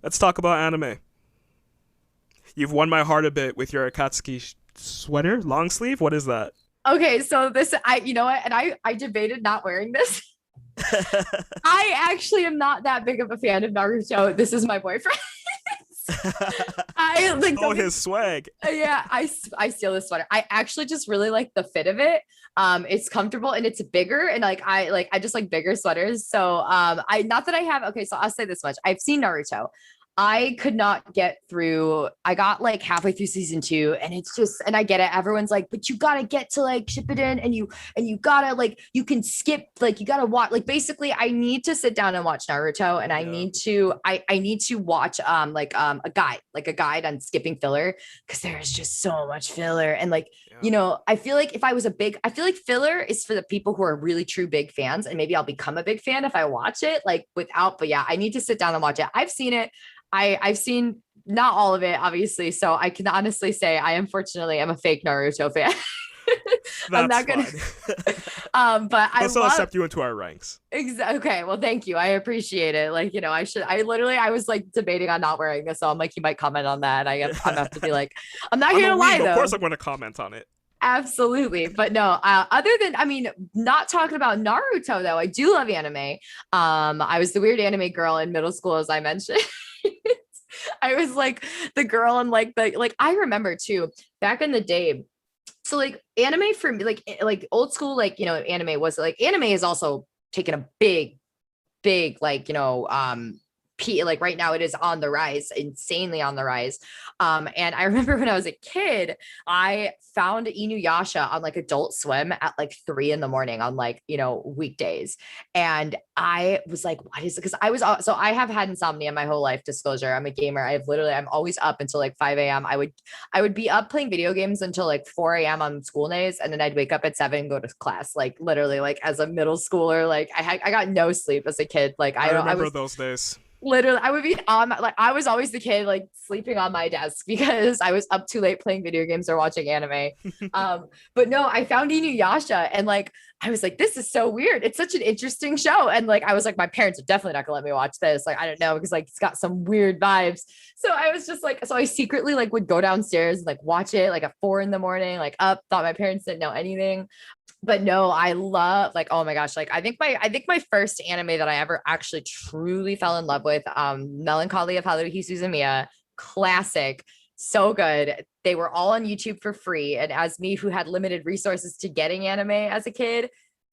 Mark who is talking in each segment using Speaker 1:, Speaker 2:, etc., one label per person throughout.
Speaker 1: Let's talk about anime. You've won my heart a bit with your Akatsuki sweater, long sleeve. What is that?
Speaker 2: Okay, so this you know what, and I debated not wearing this. I actually am not that big of a fan of Naruto. This is my boyfriend. I like
Speaker 1: Stole
Speaker 2: don't get
Speaker 1: his swag.
Speaker 2: yeah, I steal this sweater. I actually just really like the fit of it. It's comfortable and it's bigger, and I just like bigger sweaters. So I not that I have okay, so I'll say this much. I've seen Naruto. I could not get through. I got like halfway through season two, and it's just, and I get it. Everyone's like, but you gotta get to like Shippuden, and you gotta like, you can skip, like, you gotta watch. Like, basically, I need to sit down and watch Naruto, and
Speaker 1: Yeah.
Speaker 2: I need to watch a guide on skipping filler because there's just so much filler, and like,
Speaker 1: Yeah.
Speaker 2: I feel like if I was a big, I feel like filler is for the people who are really true big fans, and maybe I'll become a big fan if I watch it like without. But yeah, I need to sit down and watch it. I've seen it. I've seen not all of it, obviously. So I can honestly say I unfortunately am a fake Naruto fan. I'm
Speaker 1: That's
Speaker 2: not gonna
Speaker 1: fine.
Speaker 2: but I
Speaker 1: We'll still
Speaker 2: love
Speaker 1: accept you into our ranks.
Speaker 2: okay, well thank you. I appreciate it. Like, I was like debating on not wearing this, so I'm like, you might comment on that. I'm have to be like, I'm not
Speaker 1: I'm
Speaker 2: here
Speaker 1: a
Speaker 2: to lie
Speaker 1: weeb. Of
Speaker 2: though.
Speaker 1: course, I'm going to comment on it.
Speaker 2: Absolutely. But no, other than, I mean, not talking about Naruto though, I do love anime. I was the weird anime girl in middle school, as I mentioned. I was like the girl and like I remember too back in the day. So like anime for me, like old school, like, anime was like, anime is also taking a big, like, like right now it is on the rise, insanely on the rise. And I remember when I was a kid, I found Inuyasha on like Adult Swim at like 3 in the morning on like, weekdays. And I was like, what is it? Because so I have had insomnia my whole life, disclosure. I'm a gamer. I'm always up until like 5 a.m. I would be up playing video games until like 4 a.m. on school days. And then I'd wake up at 7 and go to class, like literally, like as a middle schooler. Like I got no sleep as a kid. Like
Speaker 1: I
Speaker 2: I
Speaker 1: remember
Speaker 2: was
Speaker 1: those days.
Speaker 2: literally, I would be on like, I was always the kid like sleeping on my desk because I was up too late playing video games or watching anime. But no, I found Inuyasha and like I was like, this is so weird. It's such an interesting show. And like I was like, my parents are definitely not gonna let me watch this. Like, I don't know, because like it's got some weird vibes. So I was just like, so I secretly like would go downstairs and like watch it like at 4 in the morning, like up, thought my parents didn't know anything. But no, I love, like, oh my gosh, like I think my first anime that I ever actually truly fell in love with, Melancholy of Haruhi Suzumiya, classic, so good. They were all on YouTube for free, and as me who had limited resources to getting anime as a kid,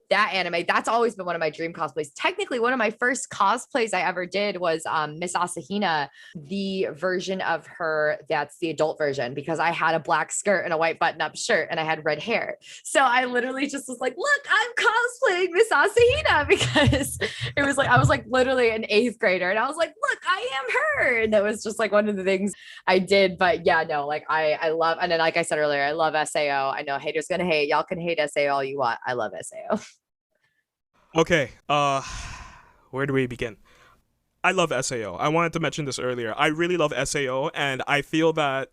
Speaker 2: that anime, that's always been one of my dream cosplays. Technically, one of my first cosplays I ever did was Miss Asahina, the version of her that's the adult version, because I had a black skirt and a white button-up shirt and I had red hair. So I literally just was like, look, I'm cosplaying Miss Asahina because it was like I was like literally an eighth grader, and I was like, look, I am her. And that was just like one of the things I did. But yeah, no, like I love, and then like I said earlier, I love SAO. I know haters gonna hate. Y'all can hate SAO all you want. I love SAO.
Speaker 1: Okay, where do we begin? I love SAO. I wanted to mention this earlier. I really love SAO, and I feel that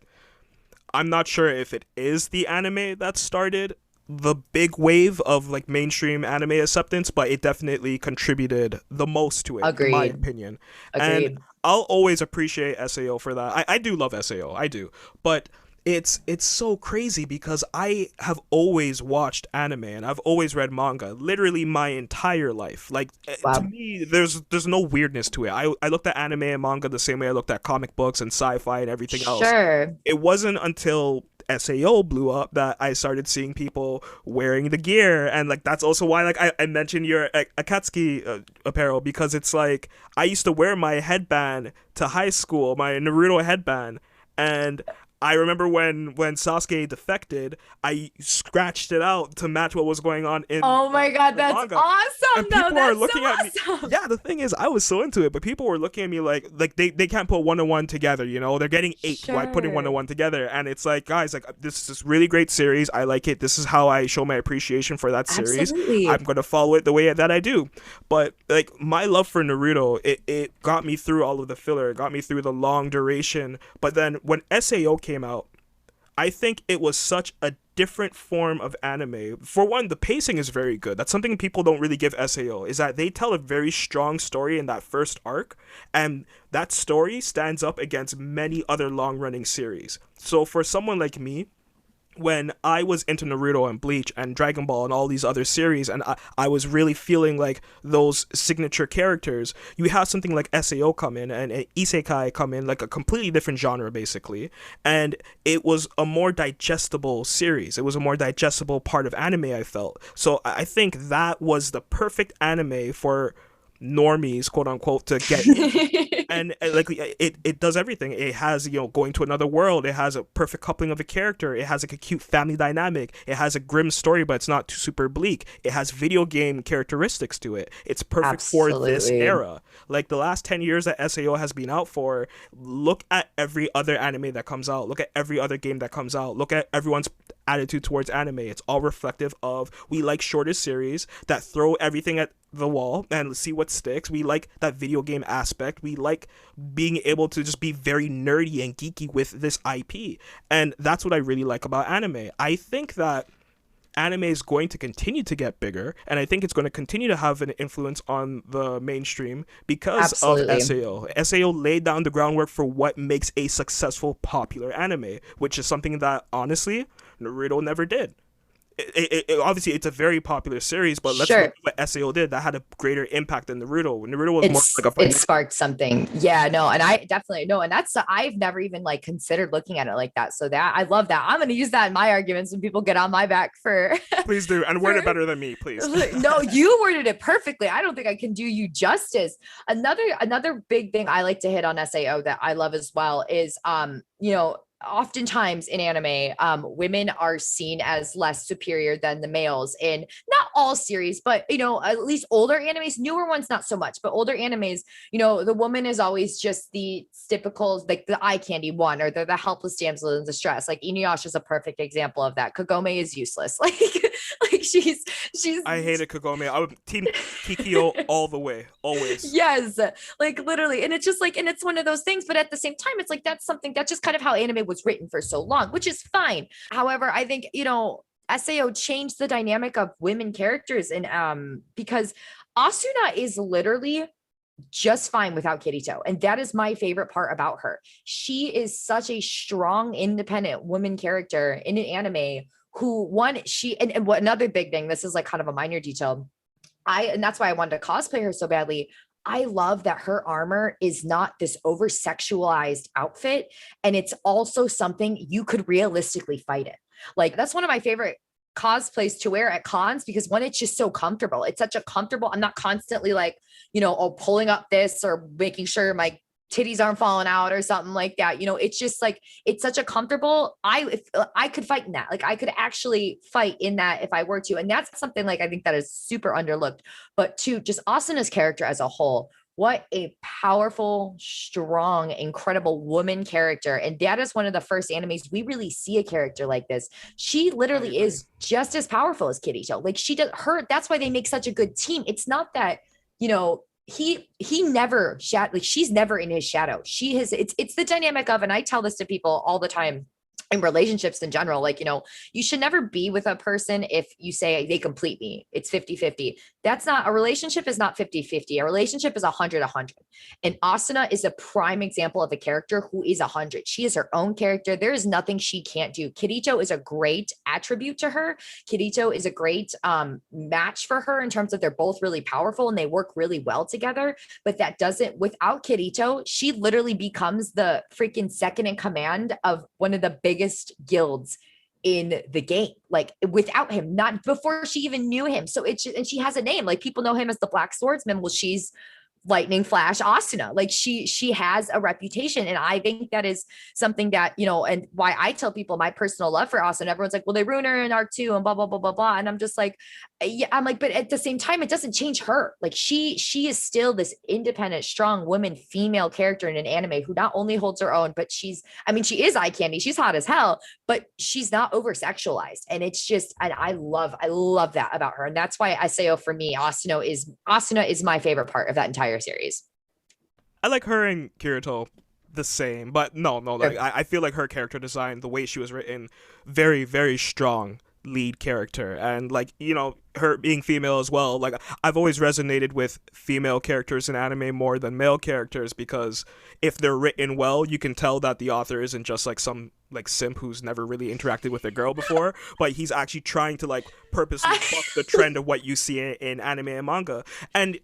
Speaker 1: I'm not sure if it is the anime that started the big wave of like mainstream anime acceptance, but it definitely contributed the most to it, in my
Speaker 2: Agreed.
Speaker 1: opinion. And
Speaker 2: Agreed.
Speaker 1: I'll always appreciate SAO for that. I do love SAO, I do. But it's so crazy because I have always watched anime and I've always read manga literally my entire life. Like to
Speaker 2: Wow.
Speaker 1: me there's no weirdness to it. I looked at anime and manga the same way I looked at comic books and sci-fi and everything else.
Speaker 2: Sure.
Speaker 1: It wasn't until SAO blew up that I started seeing people wearing the gear, and like that's also why like I mentioned your Akatsuki apparel, because it's like I used to wear my headband to high school, my Naruto headband, and I remember when Sasuke defected, I scratched it out to match what was going on in
Speaker 2: Oh my God,
Speaker 1: the
Speaker 2: that's
Speaker 1: manga,
Speaker 2: awesome.
Speaker 1: and
Speaker 2: No,
Speaker 1: people are
Speaker 2: that's so
Speaker 1: looking at me.
Speaker 2: awesome.
Speaker 1: Yeah, the thing is, I was so into it, but people were looking at me like they can't put one on one together. You know, they're getting eight by putting one on
Speaker 2: Sure.
Speaker 1: one together, and it's like, guys, like this is this really great series. I like it. This is how I show my appreciation for that series. I'm
Speaker 2: Absolutely.
Speaker 1: gonna follow it the way that I do. But like my love for Naruto, it got me through all of the filler. It got me through the long duration. But then when Sao came out, I think it was such a different form of anime. For one, the pacing is very good. That's something people don't really give SAO, is that they tell a very strong story in that first arc, and that story stands up against many other long-running series. So for someone like me, when I was into Naruto and Bleach and Dragon Ball and all these other series, and I was really feeling like those signature characters, you have something like SAO come in and Isekai come in, like a completely different genre, basically. And it was a more digestible series. It was a more digestible part of anime, I felt. So I think that was the perfect anime for normies, quote unquote, to get and like it does everything. It has, going to another world. It has a perfect coupling of a character. It has like a cute family dynamic. It has a grim story, but it's not too super bleak. It has video game characteristics to it. It's perfect for this
Speaker 2: Absolutely.
Speaker 1: era. Like the last 10 years that SAO has been out for, look at every other anime that comes out. Look at every other game that comes out. Look at everyone's attitude towards anime. It's all reflective of, we like shorter series that throw everything at the wall and see what sticks. We like that video game aspect. We like being able to just be very nerdy and geeky with this IP. And that's what I really like about anime. I think that anime is going to continue to get bigger, and I think it's going to continue to have an influence on the mainstream because
Speaker 2: Absolutely.
Speaker 1: of SAO. SAO laid down the groundwork for what makes a successful, popular anime, which is something that, honestly, Naruto never did. Obviously, it's a very popular series, but let's look
Speaker 2: Sure.
Speaker 1: at what SAO did. That had a greater impact than Naruto. Naruto was more
Speaker 2: It's
Speaker 1: like a
Speaker 2: it
Speaker 1: fighting.
Speaker 2: sparked something. Yeah, no, and I definitely no, and that's I've never even like considered looking at it like that. So that I love that. I'm gonna use that in my arguments when people get on my back for
Speaker 1: Please do, and word
Speaker 2: for
Speaker 1: it better than me, please.
Speaker 2: no, you worded it perfectly. I don't think I can do you justice. Another big thing I like to hit on SAO that I love as well is oftentimes in anime, women are seen as less superior than the males in not all series, but at least older animes, newer ones not so much, but older animes, the woman is always just the typical, like the eye candy one, or the helpless damsel in distress. Like Inuyasha is a perfect example of that. Kagome is useless. Like she's
Speaker 1: I hated Kagome. I would team Kikyo all the way, always.
Speaker 2: yes, like literally. And it's just like, and it's one of those things, but at the same time, it's like that's something that's just kind of how anime was written for so long, which is fine. However, I think, SAO changed the dynamic of women characters, and because Asuna is literally just fine without Kirito. And that is my favorite part about her. She is such a strong, independent woman character in an anime who and what another big thing, this is like kind of a minor detail. And that's why I wanted to cosplay her so badly. I love that her armor is not this over sexualized outfit. And it's also something you could realistically fight in. Like, that's one of my favorite cosplays to wear at cons, because one, it's just so comfortable. It's such a comfortable, I'm not constantly like, pulling up this or making sure my titties aren't falling out or something like that. It's just like, it's such a comfortable, if I could fight in that, like I could actually fight in that if I were to. And that's something like, I think that is super underlooked. But to just Asuna's character as a whole, what a powerful, strong, incredible woman character. And that is one of the first animes we really see a character like this. She literally is just as powerful as Kirito. Like that's why they make such a good team. It's not that, he never like she's never in his shadow. It's the dynamic of, and I tell this to people all the time in relationships in general, like, you should never be with a person if you say they complete me. It's 50-50. That's not, a relationship is not 50-50. A relationship is 100-100. And Asuna is a prime example of a character who is 100. She is her own character. There is nothing she can't do. Kirito is a great attribute to her. Kirito is a great match for her in terms of they're both really powerful and they work really well together. But that doesn't, without Kirito, she literally becomes the freaking second in command of one of the biggest guilds in the game, like without him, not before she even knew him. So and she has a name, like people know him as the Black Swordsman. Well, she's Lightning Flash Asuna. Like she has a reputation. And I think that is something that, and why I tell people my personal love for Asuna. Everyone's like, well, they ruin her in arc 2 and blah, blah, blah, blah, blah. And I'm just like, yeah, I'm like, but at the same time, it doesn't change her. Like she is still this independent, strong woman, female character in an anime who not only holds her own, but she is eye candy. She's hot as hell, but she's not over sexualized. And it's just, and I love that about her. And that's why I say, for me, Asuna is my favorite part of that entire series.
Speaker 1: I like her and Kirito the same. But no, like I feel like her character design, the way she was written, very, very strong lead character. And like, you know, her being female as well, like I've always resonated with female characters in anime more than male characters, because if they're written well, you can tell that the author isn't just like some like simp who's never really interacted with a girl before, but he's actually trying to like purposely buck the trend of what you see in anime and manga. And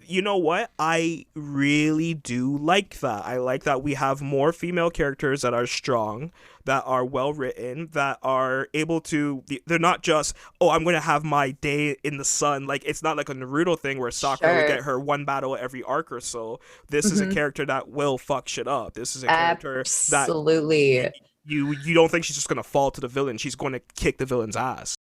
Speaker 1: you know what? I really do like that. I like that we have more female characters that are strong, that are well written, that are able to. They're not just, oh, I'm going to have my day in the sun. Like, it's not like a Naruto thing where Sakura would get her one battle every arc or so. This is a character that will fuck shit up. This is a character that
Speaker 2: Absolutely.
Speaker 1: you don't think she's just going to fall to the villain. She's going to kick the villain's ass.